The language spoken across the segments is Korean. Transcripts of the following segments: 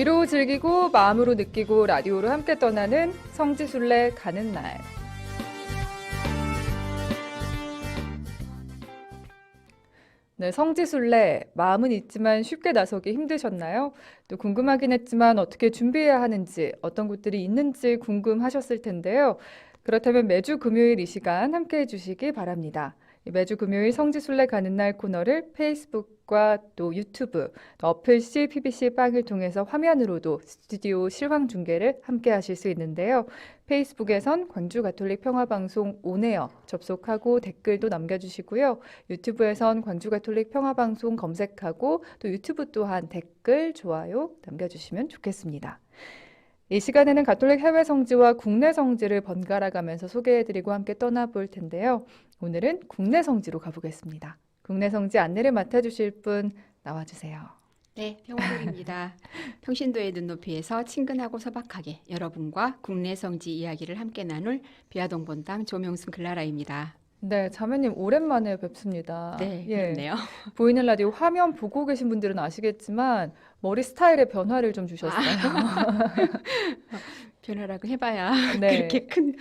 귀로 즐기고 마음으로 느끼고 라디오로 함께 떠나는 성지순례 가는 날. 네, 성지순례 마음은 있지만 쉽게 나서기 힘드셨나요? 또 궁금하긴 했지만 어떻게 준비해야 하는지, 어떤 곳들이 있는지 궁금하셨을 텐데요. 그렇다면 매주 금요일 이 시간 함께 해주시기 바랍니다. 매주 금요일 성지순례 가는 날 코너를 페이스북과 또 유튜브, 또 어플C, PBC 빵을 통해서 화면으로도 스튜디오 실황 중계를 함께 하실 수 있는데요. 페이스북에선 광주 가톨릭 평화방송 온에어 접속하고 댓글도 남겨주시고요. 유튜브에선 광주 가톨릭 평화방송 검색하고 또 유튜브 또한 댓글, 좋아요 남겨주시면 좋겠습니다. 이 시간에는 가톨릭 해외 성지와 국내 성지를 번갈아 가면서 소개해드리고 함께 떠나볼 텐데요. 오늘은 국내 성지로 가보겠습니다. 국내 성지 안내를 맡아주실 분 나와주세요. 네, 평화동입니다. 평신도의 눈높이에서 친근하고 소박하게 여러분과 국내 성지 이야기를 함께 나눌 비아동 본당 조명순 글라라입니다. 네, 자매님 오랜만에 뵙습니다. 네, 예, 그렇네요. 보이는 라디오 화면 보고 계신 분들은 아시겠지만 머리 스타일에 변화를 좀 주셨어요. 변화라고 해봐야 네. 그렇게 큰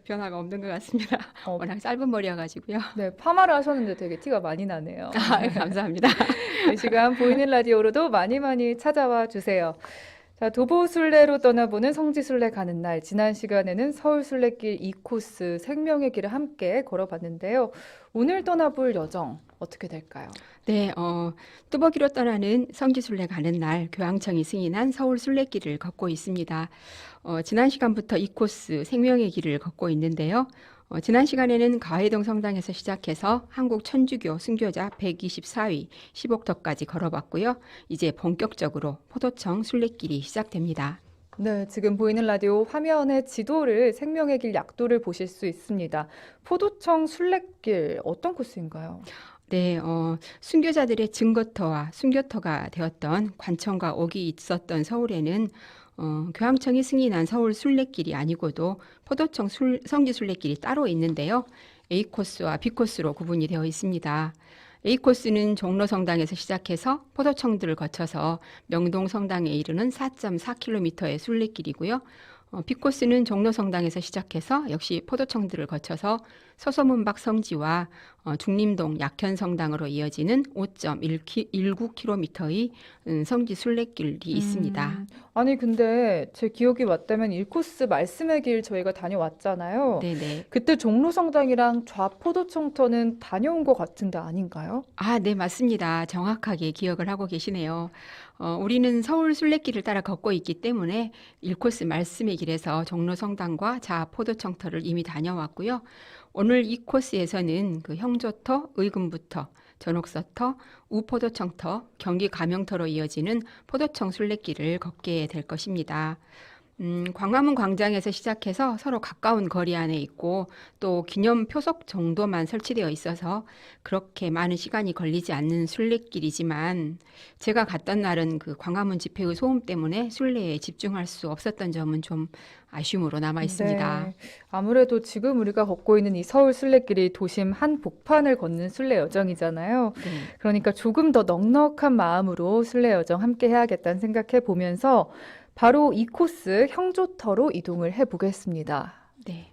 변화가 없는 것 같습니다. 어, 워낙 짧은 머리여가지고요. 네, 파마를 하셨는데 되게 티가 많이 나네요. 감사합니다. 이 시간 보이는 라디오로도 많이 많이 찾아와 주세요. 자, 도보순례로 떠나보는 성지순례 가는 날. 지난 시간에는 서울순례길 2코스 생명의 길을 함께 걸어봤는데요. 오늘 떠나볼 여정 어떻게 될까요? 네, 뚜벅이로 떠나는 성지순례 가는 날 교황청이 승인한 서울순례길을 걷고 있습니다. 지난 시간부터 이 코스 생명의 길을 걷고 있는데요. 지난 시간에는 가회동 성당에서 시작해서 한국 천주교 순교자 124위 15터까지 걸어봤고요. 이제 본격적으로 포도청 순례길이 시작됩니다. 네, 지금 보이는 라디오 화면에 지도를 생명의 길 약도를 보실 수 있습니다. 포도청 순례길 어떤 코스인가요? 네, 순교자들의 증거터와 순교터가 되었던 관청과 옥이 있었던 서울에는 교황청이 승인한 서울 순례길이 아니고도 포도청 성지 순례길이 따로 있는데요. A코스와 B코스로 구분이 되어 있습니다. A코스는 종로성당에서 시작해서 포도청들을 거쳐서 명동성당에 이르는 4.4km의 순례길이고요. B코스는 종로성당에서 시작해서 역시 포도청들을 거쳐서 서소문박 성지와 중림동 약현성당으로 이어지는 5.19km의 성지 순례길이 있습니다. 아니, 근데 제 기억이 맞다면 1코스 말씀의 길 저희가 다녀왔잖아요. 네네. 그때 종로성당이랑 좌포도청터는 다녀온 것 같은데 아닌가요? 아, 네, 맞습니다. 정확하게 기억을 하고 계시네요. 우리는 서울 순례길을 따라 걷고 있기 때문에 1코스 말씀의 길에서 종로성당과 좌포도청터를 이미 다녀왔고요. 오늘 이 코스에서는 그 형조터, 의금부터, 전옥서터, 우포도청터, 경기 가명터로 이어지는 포도청 순례길을 걷게 될 것입니다. 광화문 광장에서 시작해서 서로 가까운 거리 안에 있고 또 기념 표석 정도만 설치되어 있어서 그렇게 많은 시간이 걸리지 않는 순례길이지만 제가 갔던 날은 그 광화문 집회의 소음 때문에 순례에 집중할 수 없었던 점은 좀 아쉬움으로 남아 있습니다. 네, 아무래도 지금 우리가 걷고 있는 이 서울 순례길이 도심 한복판을 걷는 순례 여정이잖아요. 네. 그러니까 조금 더 넉넉한 마음으로 순례 여정 함께 해야겠다는 생각해 보면서 바로 이 코스 형조터로 이동을 해 보겠습니다. 네.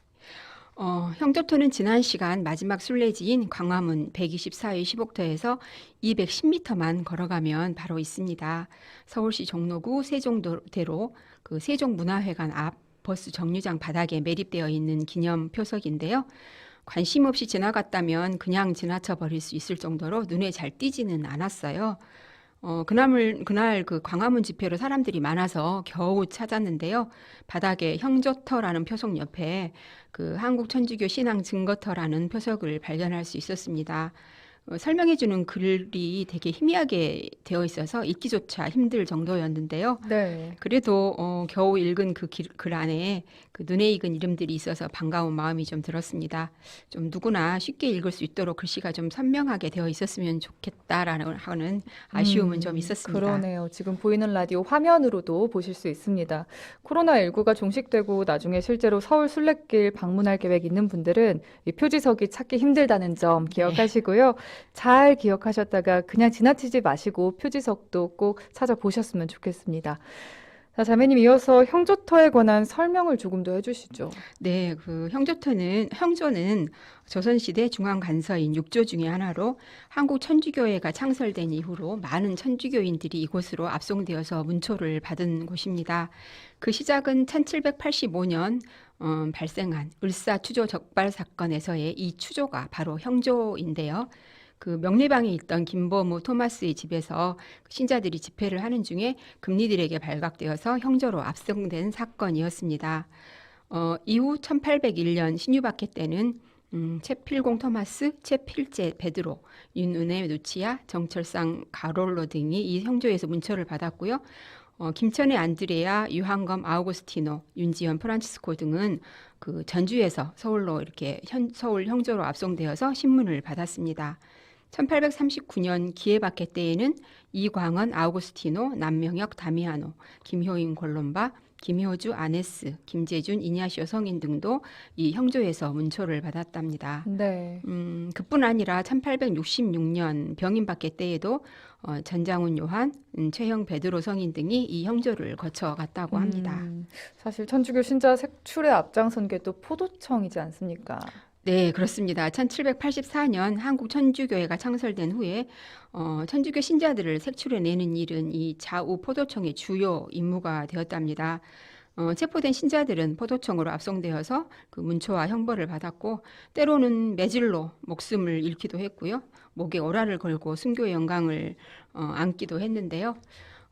형조터는 지난 시간 마지막 순례지인 광화문 124위 15터에서 210m만 걸어가면 바로 있습니다. 서울시 종로구 세종대로 그 세종문화회관 앞 버스 정류장 바닥에 매립되어 있는 기념 표석인데요. 관심 없이 지나갔다면 그냥 지나쳐 버릴 수 있을 정도로 눈에 잘 띄지는 않았어요. 그날 그 광화문 집회로 사람들이 많아서 겨우 찾았는데요. 바닥에 형조터라는 표석 옆에 그 한국 천주교 신앙 증거터라는 표석을 발견할 수 있었습니다. 설명해주는 글이 되게 희미하게 되어 있어서 읽기조차 힘들 정도였는데요. 네. 그래도 겨우 읽은 그 글 안에 그 눈에 익은 이름들이 있어서 반가운 마음이 좀 들었습니다. 좀 누구나 쉽게 읽을 수 있도록 글씨가 좀 선명하게 되어 있었으면 좋겠다라는 하는 아쉬움은 좀 있었습니다. 그러네요. 지금 보이는 라디오 화면으로도 보실 수 있습니다. 코로나19가 종식되고 나중에 실제로 서울 순례길 방문할 계획 있는 분들은 이 표지석이 찾기 힘들다는 점 기억하시고요. 잘 기억하셨다가 그냥 지나치지 마시고 표지석도 꼭 찾아보셨으면 좋겠습니다. 자, 자매님 이어서 형조터에 관한 설명을 조금 더 해주시죠. 네, 그 형조는 조선시대 중앙 간서인 6조 중의 하나로 한국 천주교회가 창설된 이후로 많은 천주교인들이 이곳으로 압송되어서 문초를 받은 곳입니다. 그 시작은 1785년 발생한 을사 추조 적발 사건에서의 이 추조가 바로 형조인데요. 그 명리방에 있던 김보무 토마스의 집에서 신자들이 집회를 하는 중에 금리들에게 발각되어서 형조로 압송된 사건이었습니다. 이후 1801년 신유박해 때는 채필공 토마스, 채필제 베드로, 윤은혜 누치아, 정철상 가롤로 등이 이 형조에서 문초를 받았고요. 김천의 안드레아, 유한검 아우구스티노, 윤지현 프란치스코 등은 그 전주에서 서울로 이렇게 서울 형조로 압송되어서 신문을 받았습니다. 1839년 기해박해 때에는 이광원 아우구스티노, 남명혁 다미아노, 김효인 골롬바, 김효주 아네스, 김재준 이냐시오 성인 등도 이 형조에서 문초를 받았답니다. 네. 그뿐 아니라 1866년 병인박해 때에도 전장훈 요한, 최형 베드로 성인 등이 이 형조를 거쳐갔다고 합니다. 사실 천주교 신자 색출에 앞장선 게 또 포도청이지 않습니까? 네, 그렇습니다. 1784년 한국 천주교회가 창설된 후에 천주교 신자들을 색출해내는 일은 이 좌우 포도청의 주요 임무가 되었답니다. 체포된 신자들은 포도청으로 압송되어서 그 문초와 형벌을 받았고 때로는 매질로 목숨을 잃기도 했고요. 목에 오라를 걸고 순교의 영광을 안기도 했는데요.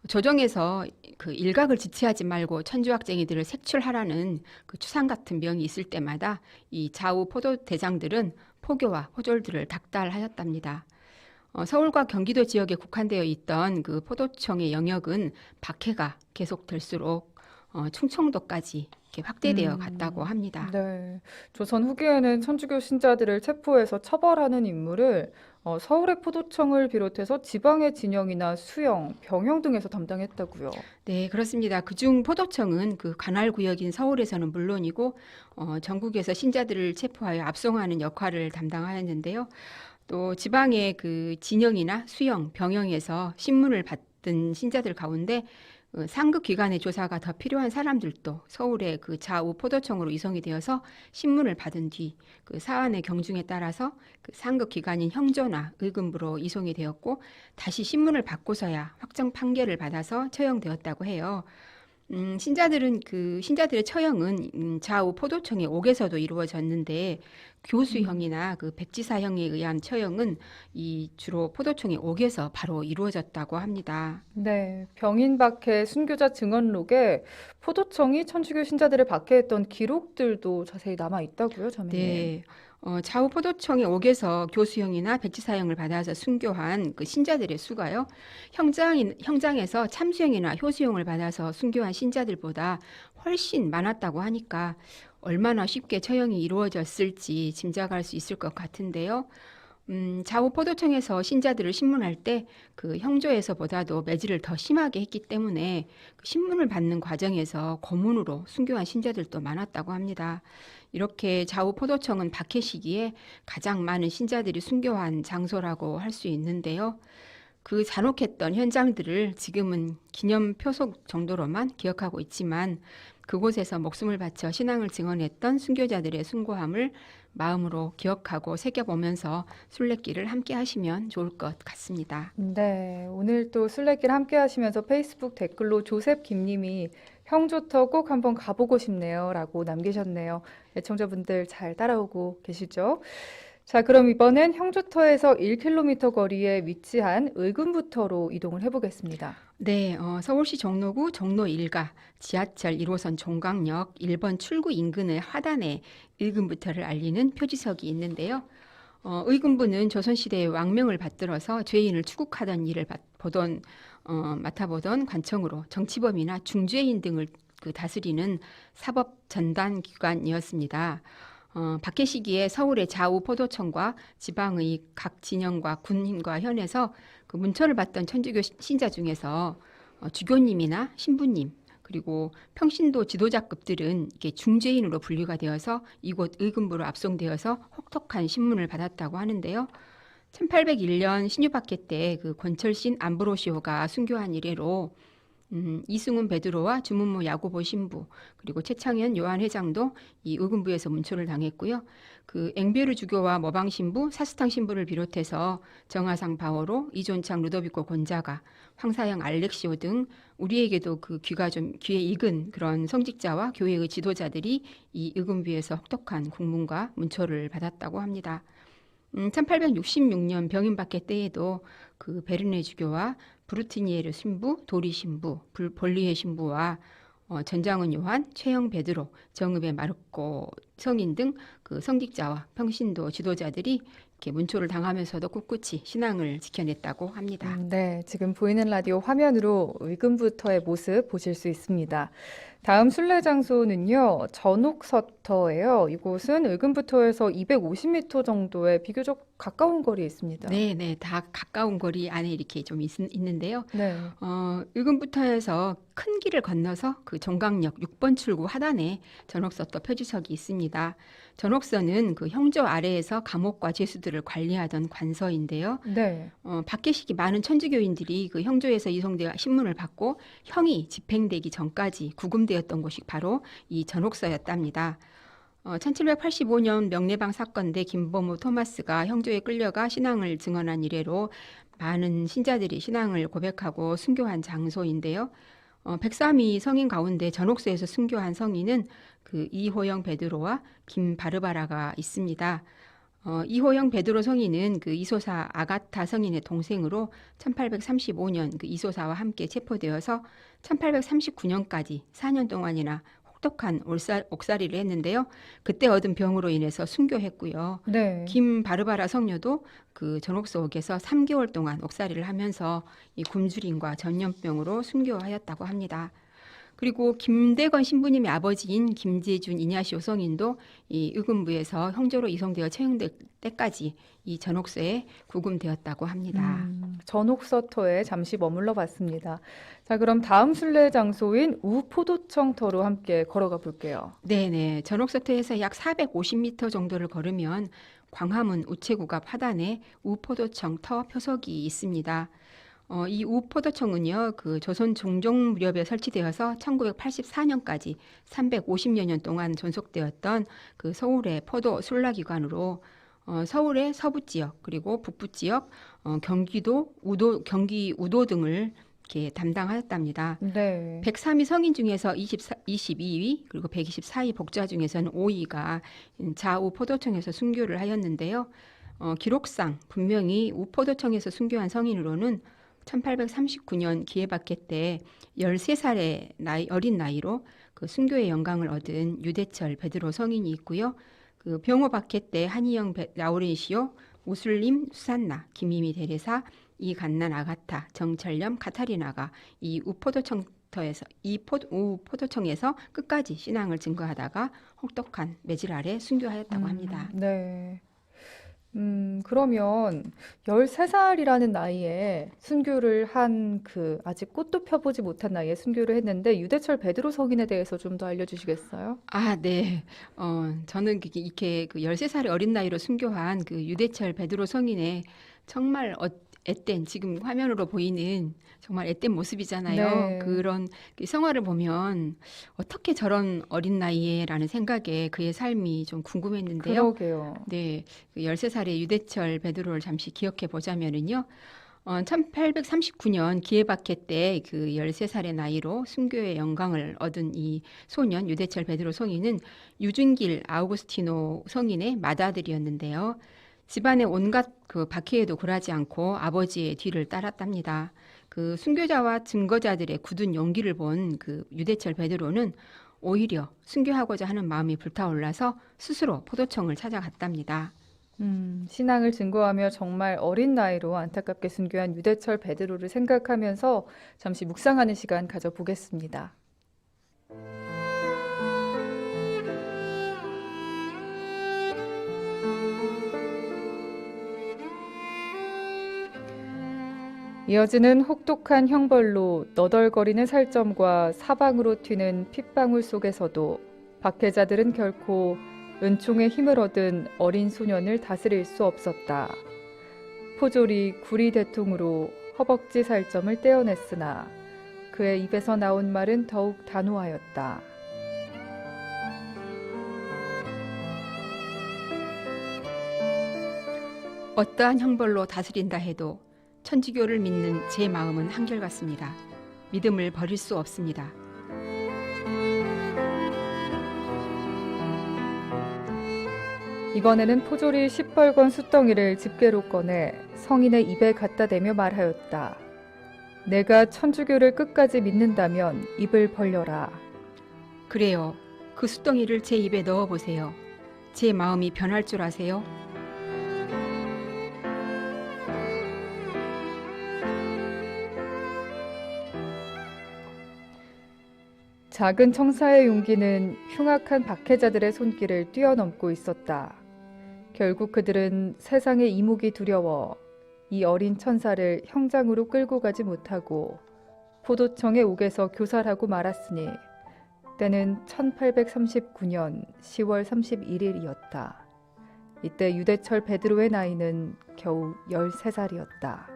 조정에서 그 일각을 지체하지 말고 천주학쟁이들을 색출하라는 그 추상 같은 명이 있을 때마다 이 좌우 포도 대장들은 포교와 호졸들을 닥달하였답니다. 서울과 경기도 지역에 국한되어 있던 그 포도청의 영역은 박해가 계속될수록 충청도까지 이렇게 확대되어 갔다고 합니다. 네. 조선 후기에는 천주교 신자들을 체포해서 처벌하는 임무를 서울의 포도청을 비롯해서 지방의 진영이나 수영, 병영 등에서 담당했다고요. 네, 그렇습니다. 그중 포도청은 그 관할 구역인 서울에서는 물론이고 전국에서 신자들을 체포하여 압송하는 역할을 담당하였는데요. 또 지방의 그 진영이나 수영, 병영에서 신문을 받던 신자들 가운데 상급 기관의 조사가 더 필요한 사람들도 서울의 그 좌우 포도청으로 이송이 되어서 신문을 받은 뒤 그 사안의 경중에 따라서 그 상급 기관인 형조나 의금부로 이송이 되었고 다시 신문을 받고서야 확정 판결을 받아서 처형되었다고 해요. 신자들의 처형은 좌우 포도청의 옥에서도 이루어졌는데 교수형이나 그 백지사형에 의한 처형은 이 주로 포도청의 옥에서 바로 이루어졌다고 합니다. 네. 병인 박해 순교자 증언록에 포도청이 천주교 신자들을 박해했던 기록들도 자세히 남아 있다고요, 자매님? 네. 좌우 포도청의 옥에서 교수형이나 백지사형을 받아서 순교한 그 신자들의 수가요. 형장에서 참수형이나 효수형을 받아서 순교한 신자들보다 훨씬 많았다고 하니까 얼마나 쉽게 처형이 이루어졌을지 짐작할 수 있을 것 같은데요. 좌우 포도청에서 신자들을 신문할 때 그 형조에서보다도 매질을 더 심하게 했기 때문에 그 신문을 받는 과정에서 고문으로 순교한 신자들도 많았다고 합니다. 이렇게 좌우 포도청은 박해 시기에 가장 많은 신자들이 순교한 장소라고 할 수 있는데요. 그 잔혹했던 현장들을 지금은 기념 표속 정도로만 기억하고 있지만 그곳에서 목숨을 바쳐 신앙을 증언했던 순교자들의 숭고함을 마음으로 기억하고 새겨보면서 순례길을 함께 하시면 좋을 것 같습니다. 네. 오늘 또 순례길 함께 하시면서 페이스북 댓글로 조셉 김님이 형조터 꼭 한번 가보고 싶네요. 라고 남기셨네요. 애청자분들 잘 따라오고 계시죠? 자, 그럼 이번엔 형조터에서 1km 거리에 위치한 의금부터로 이동을 해보겠습니다. 네, 서울시 종로구 종로 1가 지하철 1호선 종강역 1번 출구 인근의 하단에 의금부터를 알리는 표지석이 있는데요. 의금부는 조선시대의 왕명을 받들어서 죄인을 추국하던 일을 맡아보던 관청으로 정치범이나 중죄인 등을 그 다스리는 사법 전단 기관이었습니다. 박해 시기에 서울의 좌우 포도청과 지방의 각 진영과 군과 현에서 그 문초를 받던 천주교 신자 중에서 주교님이나 신부님 그리고 평신도 지도자급들은 이게 중죄인으로 분류가 되어서 이곳 의금부로 압송되어서 혹독한 신문을 받았다고 하는데요. 1801년 신유박해 때 그 권철신 암브로시오가 순교한 이래로 이승훈 베드로와 주문모 야고보 신부 그리고 최창현 요한 회장도 이 의금부에서 문초를 당했고요. 그 앵베르 주교와 머방 신부, 사스탕 신부를 비롯해서 정하상 바오로, 이존창 루도비코 곤자가, 황사영 알렉시오 등 우리에게도 그 귀에 익은 그런 성직자와 교회의 지도자들이 이 의금부에서 혹독한 국문과 문초를 받았다고 합니다. 1866년 병임박해 때에도 그 베르네 주교와 브루티니에르 신부, 도리 신부, 볼리에 신부와 전장은 요한, 최영 베드로, 정읍의 마르코 성인 등 그 성직자와 평신도 지도자들이 이렇게 문초를 당하면서도 꿋꿋이 신앙을 지켜냈다고 합니다. 네, 지금 보이는 라디오 화면으로 의금부터의 모습 보실 수 있습니다. 다음 순례 장소는요, 전옥서터예요. 이곳은 의금부터에서 250m 정도의 비교적 가까운 거리에 있습니다. 네, 다 가까운 거리 안에 이렇게 좀 있는데요. 네. 의금부터에서 큰 길을 건너서 그 종강역 6번 출구 하단에 전옥서터 표지석이 있습니다. 전옥서는 그 형조 아래에서 감옥과 죄수들을 관리하던 관서인데요. 네. 박해식이 많은 천주교인들이 그 형조에서 이송되어 신문을 받고 형이 집행되기 전까지 구금되었던 곳이 바로 이 전옥서였답니다. 1785년 명례방 사건 때 김범우 토마스가 형조에 끌려가 신앙을 증언한 이래로 많은 신자들이 신앙을 고백하고 순교한 장소인데요. 103위 성인 가운데 전옥서에서 순교한 성인은 그 이호영 베드로와 김바르바라가 있습니다. 이호영 베드로 성인은 그 이소사 아가타 성인의 동생으로 1835년 그 이소사와 함께 체포되어서 1839년까지 4년 동안이나 혹독한 옥살이를 했는데요. 그때 얻은 병으로 인해서 순교했고요. 네. 김바르바라 성녀도 그 전옥서옥에서 3개월 동안 옥살이를 하면서 이 굶주림과 전염병으로 순교하였다고 합니다. 그리고 김대건 신부님의 아버지인 김재준 이냐시오 성인도 이 의금부에서 형조로 이송되어 채용될 때까지 이 전옥서에 구금되었다고 합니다. 전옥서터에 잠시 머물러 봤습니다. 자, 그럼 다음 순례 장소인 우포도청터로 함께 걸어가 볼게요. 네네. 전옥서터에서 약 450m 정도를 걸으면 광화문 우체국 앞 하단에 우포도청 터 표석이 있습니다. 이 우포도청은요, 그 조선 종종 무렵에 설치되어서 1984년까지 350여 년 동안 존속되었던 그 서울의 포도 순락기관으로 서울의 서부 지역 그리고 북부 지역, 경기 우도 등을 이렇게 담당하였답니다. 네. 103위 성인 중에서 22위 그리고 124위 복자 중에서는 5위가 좌우 포도청에서 순교를 하였는데요. 기록상 분명히 우포도청에서 순교한 성인으로는 1839년 기해박해 때 13살의 어린 나이로 그 순교의 영광을 얻은 유대철 베드로 성인이 있고요. 그 병호박해 때 한희영 라우렌시오, 우슬림 수산나, 김희미 대레사, 이간난 아가타, 정철렴 카타리나가 이 우포도청에서 끝까지 신앙을 증거하다가 혹독한 매질 아래 순교하였다고 합니다. 네. 그러면 13살이라는 나이에 순교를 한 그 아직 꽃도 펴보지 못한 나이에 순교를 했는데 유대철 베드로 성인에 대해서 좀 더 알려주시겠어요? 아, 네. 저는 이렇게 그 13살의 어린 나이로 순교한 그 유대철 베드로 성인의 정말 앳된 지금 화면으로 보이는 정말 앳된 모습이잖아요. 네. 그런 그 성화를 보면 어떻게 저런 어린 나이에라는 생각에 그의 삶이 좀 궁금했는데요. 그러게요. 네, 그 13살의 유대철 베드로를 잠시 기억해 보자면은요. 1839년 기해박해 때 그 13살의 나이로 순교의 영광을 얻은 이 소년 유대철 베드로 성인은 유준길 아우구스티노 성인의 맏아들이었는데요. 집안의 온갖 그 박해에도 굴하지 않고 아버지의 뒤를 따랐답니다. 그 순교자와 증거자들의 굳은 용기를 본 그 유대철 베드로는 오히려 순교하고자 하는 마음이 불타올라서 스스로 포도청을 찾아갔답니다. 신앙을 증거하며 정말 어린 나이로 안타깝게 순교한 유대철 베드로를 생각하면서 잠시 묵상하는 시간 가져보겠습니다. 이어지는 혹독한 형벌로 너덜거리는 살점과 사방으로 튀는 핏방울 속에서도 박해자들은 결코 은총의 힘을 얻은 어린 소년을 다스릴 수 없었다. 포졸이 구리 대통으로 허벅지 살점을 떼어냈으나 그의 입에서 나온 말은 더욱 단호하였다. 어떠한 형벌로 다스린다 해도 천주교를 믿는 제 마음은 한결같습니다. 믿음을 버릴 수 없습니다. 이번에는 포졸이 시뻘건 숫덩이를 집게로 꺼내 성인의 입에 갖다 대며 말하였다. 내가 천주교를 끝까지 믿는다면 입을 벌려라. 그래요. 그 숫덩이를 제 입에 넣어보세요. 제 마음이 변할 줄 아세요? 작은 청사의 용기는 흉악한 박해자들의 손길을 뛰어넘고 있었다. 결국 그들은 세상의 이목이 두려워 이 어린 천사를 형장으로 끌고 가지 못하고 포도청의 옥에서 교살하고 말았으니 때는 1839년 10월 31일이었다. 이때 유대철 베드로의 나이는 겨우 13살이었다.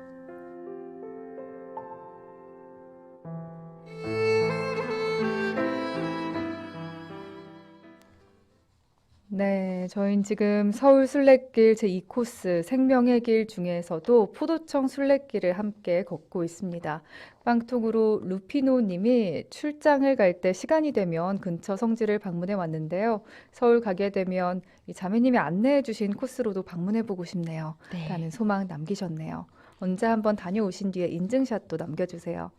네, 저희는 지금 서울 순례길 제2코스 생명의 길 중에서도 포도청 순례길을 함께 걷고 있습니다. 빵통으로 루피노 님이 출장을 갈 때 시간이 되면 근처 성지를 방문해 왔는데요. 서울 가게 되면 이 자매님이 안내해 주신 코스로도 방문해 보고 싶네요. 라는 소망 남기셨네요. 언제 한번 다녀오신 뒤에 인증샷도 남겨주세요.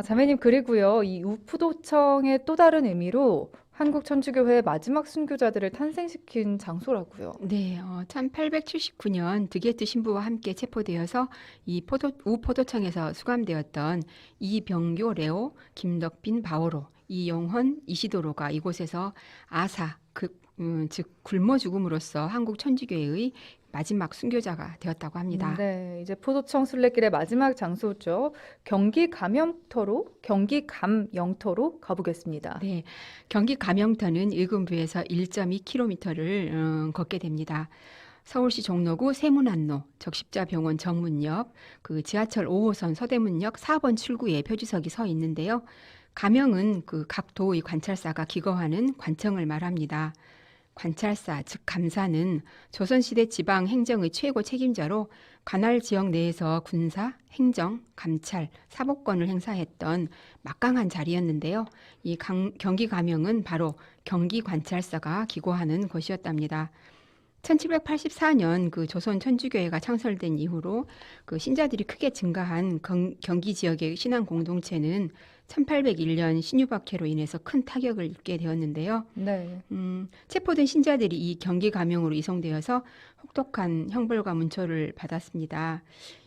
자매님, 그리고요, 이 우포도청의 또 다른 의미로 한국 천주교회의 마지막 순교자들을 탄생시킨 장소라고요. 네, 1879년 드게트 신부와 함께 체포되어서 이 우포도청에서 수감되었던 이병교 레오, 김덕빈 바오로, 이용헌, 이시도로가 이곳에서 아사, 즉 굶어 죽음으로써 한국 천주교회의 마지막 순교자가 되었다고 합니다. 네, 이제 포도청 순례길의 마지막 장소죠. 경기 감영터로 가보겠습니다. 네, 경기 감영터는 일군부에서 1.2km를 걷게 됩니다. 서울시 종로구 세문안로 적십자병원 정문 옆 그 지하철 5호선 서대문역 4번 출구에 표지석이 서 있는데요. 감영은 그 각 도의 관찰사가 기거하는 관청을 말합니다. 관찰사, 즉 감사는 조선시대 지방 행정의 최고 책임자로 관할 지역 내에서 군사, 행정, 감찰, 사법권을 행사했던 막강한 자리였는데요. 이 경기 감영은 바로 경기 관찰사가 기고하는 곳이었답니다. 1784년 그 조선 천주교회가 창설된 이후로 그 신자들이 크게 증가한 경기 지역의 신앙 공동체는 1801년 신유박해로 인해서 큰 타격을 입게 되었는데요. 네. 체포된 신자들이 이 경기 감형으로 이송되어서 혹독한 형벌과 문초를 받았습니다.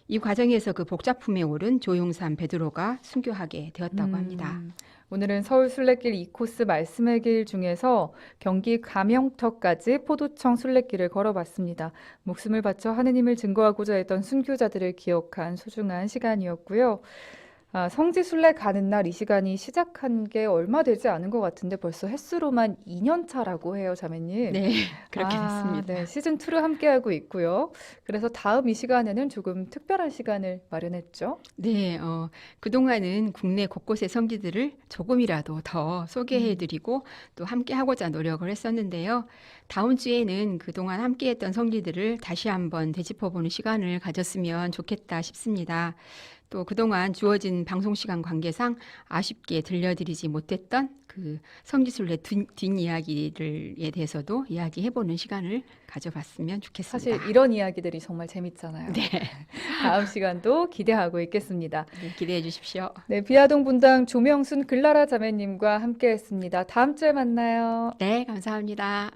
이 과정에서 그 복자품에 오른 조용삼 베드로가 순교하게 되었다고 합니다. 오늘은 서울 순례길 2코스 말씀의 길 중에서 경기 감영터까지 포도청 순례길을 걸어봤습니다. 목숨을 바쳐 하느님을 증거하고자 했던 순교자들을 기억한 소중한 시간이었고요. 성지 순례 가는 날 이 시간이 시작한 게 얼마 되지 않은 것 같은데 벌써 횟수로만 2년 차라고 해요, 자매님. 네, 그렇게 됐습니다. 네, 시즌2를 함께하고 있고요. 그래서 다음 이 시간에는 조금 특별한 시간을 마련했죠. 네, 그동안은 국내 곳곳의 성지들을 조금이라도 더 소개해드리고 또 함께하고자 노력을 했었는데요. 다음 주에는 그동안 함께했던 성지들을 다시 한번 되짚어보는 시간을 가졌으면 좋겠다 싶습니다. 또 그동안 주어진 방송 시간 관계상 아쉽게 들려드리지 못했던 그 성지순례 뒷이야기에 대해서도 이야기해보는 시간을 가져봤으면 좋겠습니다. 사실 이런 이야기들이 정말 재밌잖아요. 네, 다음 시간도 기대하고 있겠습니다. 네, 기대해 주십시오. 네, 비아동 분당 조명순 글라라 자매님과 함께했습니다. 다음 주에 만나요. 네, 감사합니다.